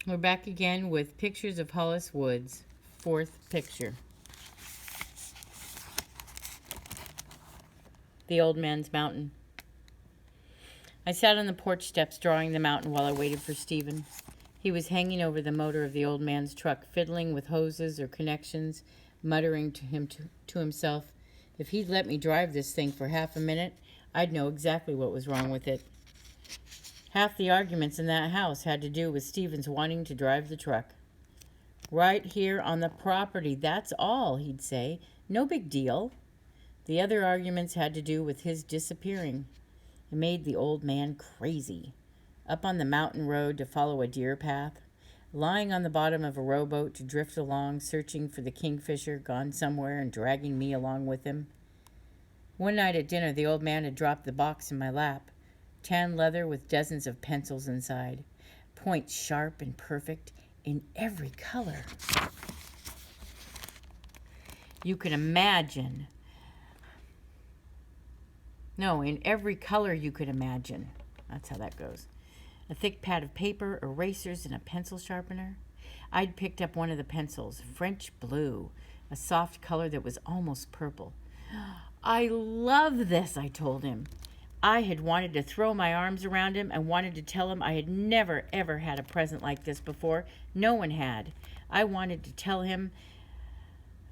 We're back again with pictures of Hollis Woods. Fourth picture. The Old Man's Mountain. I sat on the porch steps drawing the mountain while I waited for Stephen. He was hanging over the motor of the old man's truck, fiddling with hoses or connections, muttering to himself, "If he'd let me drive this thing for half a minute, I'd know exactly what was wrong with it." Half the arguments in that house had to do with Stephen's wanting to drive the truck. "Right here on the property, that's all," he'd say. "No big deal." The other arguments had to do with his disappearing. It made the old man crazy. Up on the mountain road to follow a deer path, lying on the bottom of a rowboat to drift along, searching for the kingfisher gone somewhere and dragging me along with him. One night at dinner, the old man had dropped the box in my lap. Tan leather with dozens of pencils inside, points sharp and perfect in every color you could imagine. No, in every color you could imagine. That's how that goes. A thick pad of paper, erasers, and a pencil sharpener. I'd picked up one of the pencils, French blue, a soft color that was almost purple. "I love this," I told him. I had wanted to throw my arms around him and wanted to tell him I had never, ever had a present like this before. No one had. I wanted to tell him,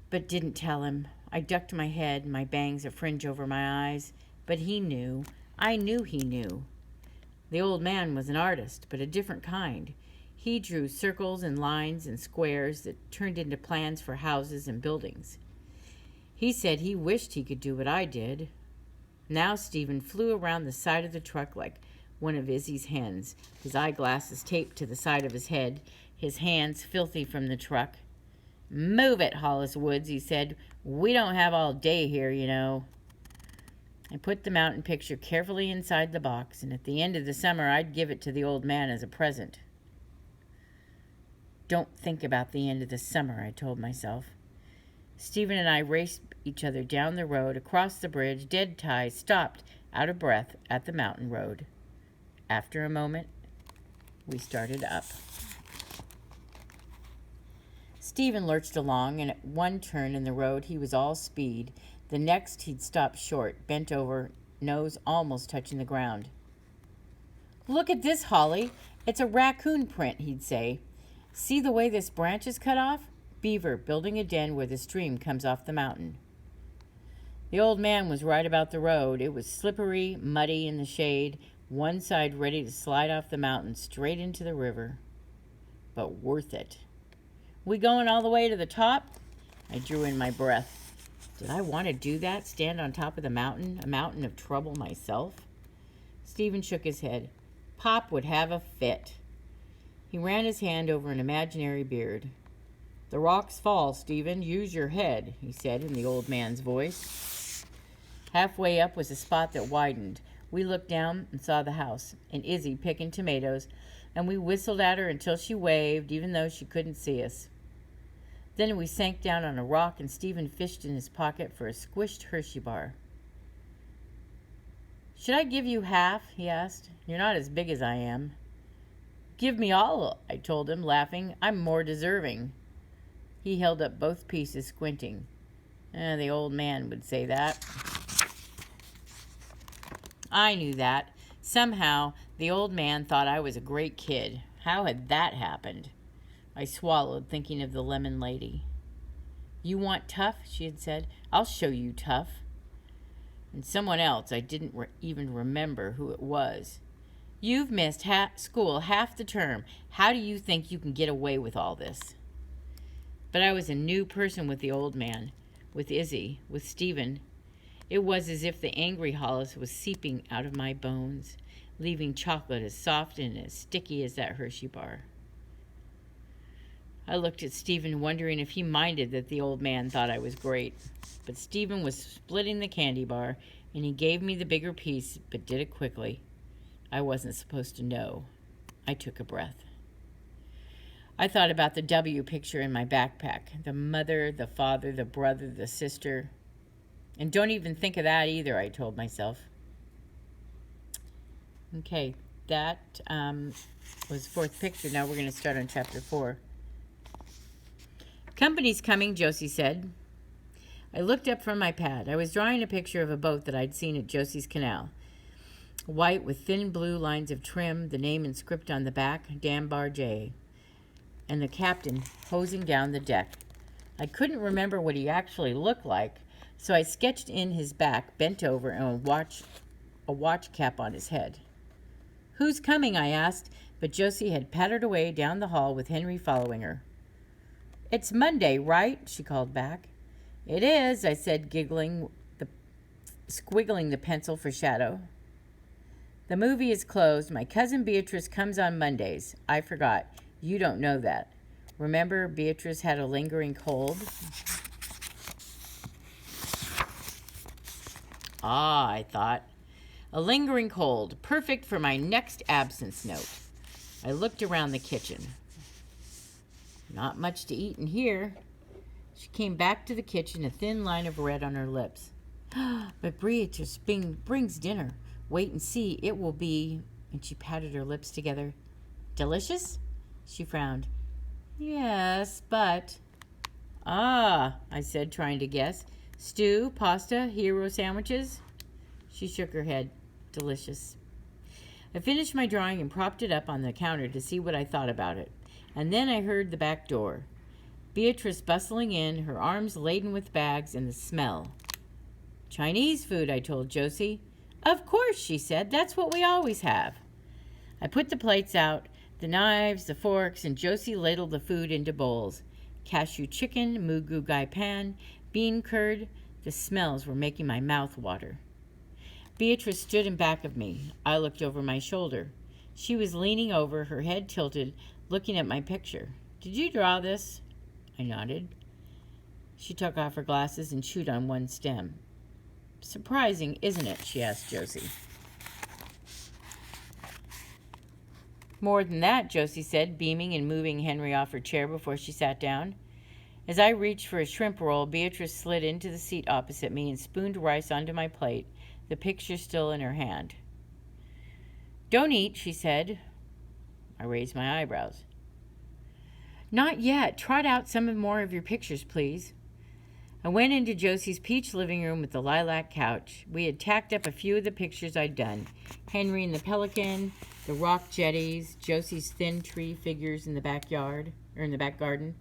but didn't tell him. I ducked my head, my bangs a fringe over my eyes. But he knew. I knew he knew. The old man was an artist, but a different kind. He drew circles and lines and squares that turned into plans for houses and buildings. He said he wished he could do what I did. Now Stephen flew around the side of the truck like one of Izzy's hens, his eyeglasses taped to the side of his head, his hands filthy from the truck. "Move it, Hollis Woods," he said. "We don't have all day here, you know." I put the mountain picture carefully inside the box, and at the end of the summer I'd give it to the old man as a present. Don't think about the end of the summer, I told myself. Stephen and I raced each other down the road, across the bridge, dead tie, stopped, out of breath, at the mountain road. After a moment, we started up. Stephen lurched along, and at one turn in the road he was all speed. The next he'd stopped short, bent over, nose almost touching the ground. "Look at this, Holly. It's a raccoon print," he'd say. "See the way this branch is cut off? Beaver building a den where the stream comes off the mountain." The old man was right about the road. It was slippery, muddy in the shade, one side ready to slide off the mountain straight into the river. But worth it. "We going all the way to the top?" I drew in my breath. Did I want to do that, stand on top of the mountain, a mountain of trouble myself? Stephen shook his head. Pop would have a fit. He ran his hand over an imaginary beard. "The rocks fall, Stephen. Use your head," he said in the old man's voice. Halfway up was a spot that widened. We looked down and saw the house, and Izzy picking tomatoes, and we whistled at her until she waved, even though she couldn't see us. Then we sank down on a rock, and Stephen fished in his pocket for a squished Hershey bar. "Should I give you half?" he asked. "You're not as big as I am." "Give me all," I told him, laughing. "I'm more deserving." He held up both pieces, squinting. The old man would say that. I knew that. Somehow, the old man thought I was a great kid. How had that happened? I swallowed, thinking of the lemon lady. "You want tough?" she had said. "I'll show you tough." And someone else, I didn't even remember who it was. "You've missed school half the term. How do you think you can get away with all this?" But I was a new person with the old man, with Izzy, with Stephen. It was as if the angry Hollis was seeping out of my bones, leaving chocolate as soft and as sticky as that Hershey bar. I looked at Stephen, wondering if he minded that the old man thought I was great. But Stephen was splitting the candy bar, and he gave me the bigger piece, but did it quickly. I wasn't supposed to know. I took a breath. I thought about the W picture in my backpack. The mother, the father, the brother, the sister. And don't even think of that either, I told myself. Okay, that was fourth picture. Now we're going to start on chapter 4. Company's coming, Josie said. I looked up from my pad. I was drawing a picture of a boat that I'd seen at Josie's Canal. White with thin blue lines of trim, the name and script on the back, Dambar J, and the captain hosing down the deck. I couldn't remember what he actually looked like, so I sketched in his back, bent over, and a watch cap on his head. Who's coming? I asked, but Josie had pattered away down the hall with Henry following her. It's Monday, right? She called back. It is, I said, squiggling the pencil for shadow. The movie is closed. My cousin Beatrice comes on Mondays. I forgot. You don't know that. Remember, Beatrice had a lingering cold? Ah, I thought. A lingering cold, perfect for my next absence note. I looked around the kitchen. Not much to eat in here. She came back to the kitchen, a thin line of red on her lips. But Beatrice brings dinner. Wait and see. It will be... And she patted her lips together. Delicious? She frowned. Yes, but... Ah, I said, trying to guess. Stew, pasta, hero sandwiches? She shook her head. Delicious. I finished my drawing and propped it up on the counter to see what I thought about it. And then I heard the back door. Beatrice bustling in, her arms laden with bags, and the smell. Chinese food, I told Josie. Of course, she said. That's what we always have. I put the plates out, the knives, the forks, and Josie ladled the food into bowls. Cashew chicken, mugu gai pan, bean curd. The smells were making my mouth water. Beatrice stood in back of me. I looked over my shoulder. She was leaning over, her head tilted, looking at my picture. Did you draw this? I nodded. She took off her glasses and chewed on one stem. Surprising, isn't it? She asked Josie. More than that, Josie said, beaming and moving Henry off her chair before she sat down. As I reached for a shrimp roll, Beatrice slid into the seat opposite me and spooned rice onto my plate, the picture still in her hand. Don't eat, she said. I raised my eyebrows. Not yet. Trot out some more of your pictures, please. I went into Josie's peach living room with the lilac couch. We had tacked up a few of the pictures I'd done. Henry and the pelican, the rock jetties, Josie's thin tree figures in the backyard, or in the back garden.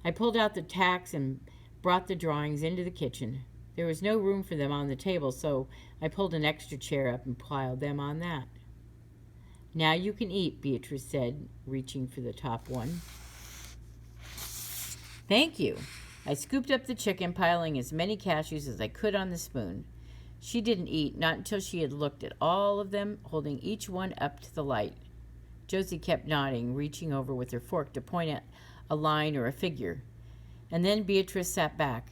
I pulled out the tacks and brought the drawings into the kitchen. There was no room for them on the table, so I pulled an extra chair up and piled them on that. Now you can eat, Beatrice said, reaching for the top one. Thank you. I scooped up the chicken, piling as many cashews as I could on the spoon. She didn't eat, not until she had looked at all of them, holding each one up to the light. Josie kept nodding, reaching over with her fork to point at a line or a figure. And then Beatrice sat back.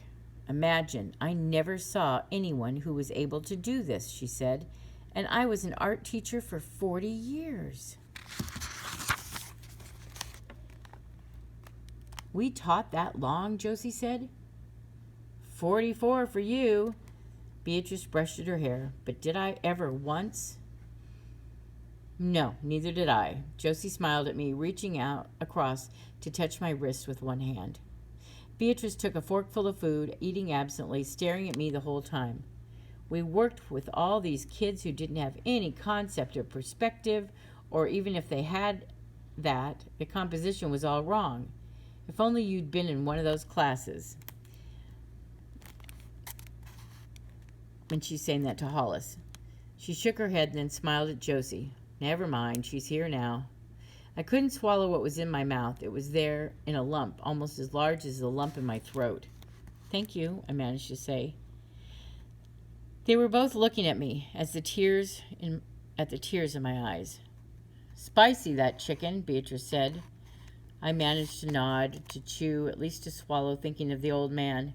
Imagine, I never saw anyone who was able to do this, she said, and I was an art teacher for 40 years. We taught that long, Josie said. 44 for you. Beatrice brushed at her hair. But did I ever once? No, neither did I. Josie smiled at me, reaching out across to touch my wrist with one hand. Beatrice took a forkful of food, eating absently, staring at me the whole time. We worked with all these kids who didn't have any concept of perspective, or even if they had that, the composition was all wrong. If only you'd been in one of those classes. And she's saying that to Hollis. She shook her head and then smiled at Josie. Never mind, she's here now. I couldn't swallow what was in my mouth. It was there in a lump, almost as large as the lump in my throat. Thank you, I managed to say. They were both looking at me at the tears in my eyes. Spicy, that chicken, Beatrice said. I managed to nod, to chew, at least to swallow, thinking of the old man.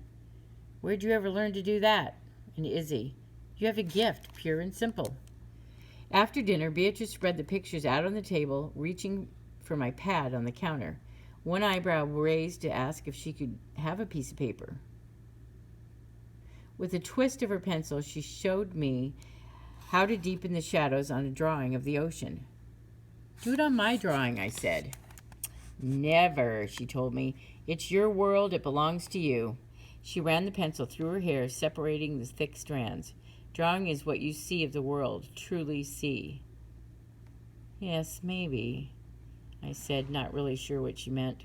Where'd you ever learn to do that? And Izzy, you have a gift, pure and simple. After dinner, Beatrice spread the pictures out on the table, reaching for my pad on the counter, one eyebrow raised to ask if she could have a piece of paper. With a twist of her pencil, she showed me how to deepen the shadows on a drawing of the ocean. Do it on my drawing, I said. Never, she told me. It's your world. It belongs to you. She ran the pencil through her hair, separating the thick strands. Drawing is what you see of the world, truly see. Yes, maybe, I said, not really sure what she meant.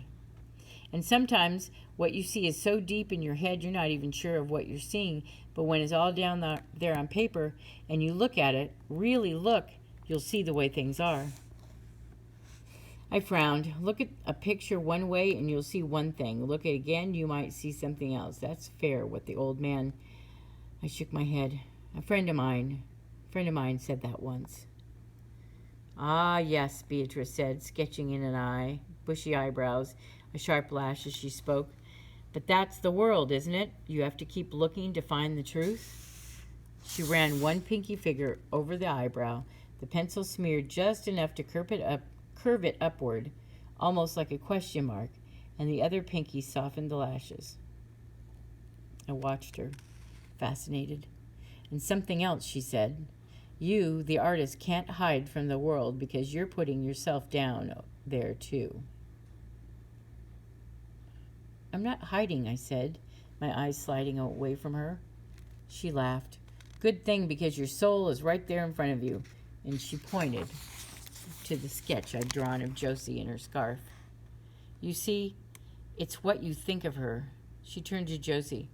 And sometimes what you see is so deep in your head you're not even sure of what you're seeing, but when it's all down there on paper and you look at it, really look, you'll see the way things are. I frowned. Look at a picture one way and you'll see one thing. Look at it again, you might see something else. That's fair, what the old man... I shook my head. A friend of mine said that once. Ah, yes, Beatrice said, sketching in an eye, bushy eyebrows, a sharp lash as she spoke. But that's the world, isn't it? You have to keep looking to find the truth. She ran one pinky finger over the eyebrow, the pencil smeared just enough to curve it upward, almost like a question mark, and the other pinky softened the lashes. I watched her, fascinated. And something else, she said. You, the artist, can't hide from the world because you're putting yourself down there, too. I'm not hiding, I said, my eyes sliding away from her. She laughed. Good thing, because your soul is right there in front of you. And she pointed to the sketch I'd drawn of Josie in her scarf. You see, it's what you think of her. She turned to Josie.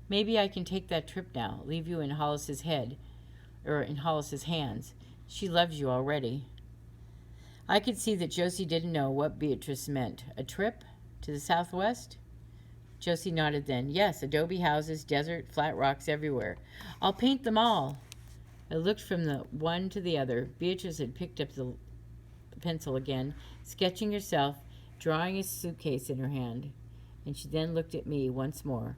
Maybe I can take that trip now, leave you in Hollis's head, or in Hollis's hands. She loves you already. I could see that Josie didn't know what Beatrice meant. A trip to the Southwest? Josie nodded then. Yes, adobe houses, desert, flat rocks everywhere. I'll paint them all. I looked from the one to the other. Beatrice had picked up the pencil again, sketching herself, drawing a suitcase in her hand. And she then looked at me once more.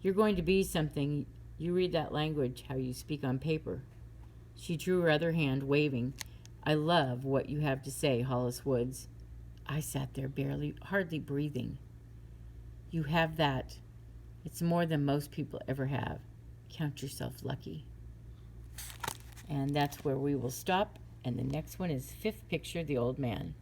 You're going to be something. You read that language, how you speak on paper. She drew her other hand, waving. I love what you have to say, Hollis Woods. I sat there hardly breathing. You have that. It's more than most people ever have. Count yourself lucky. And that's where we will stop. And the next one is fifth picture, the old man.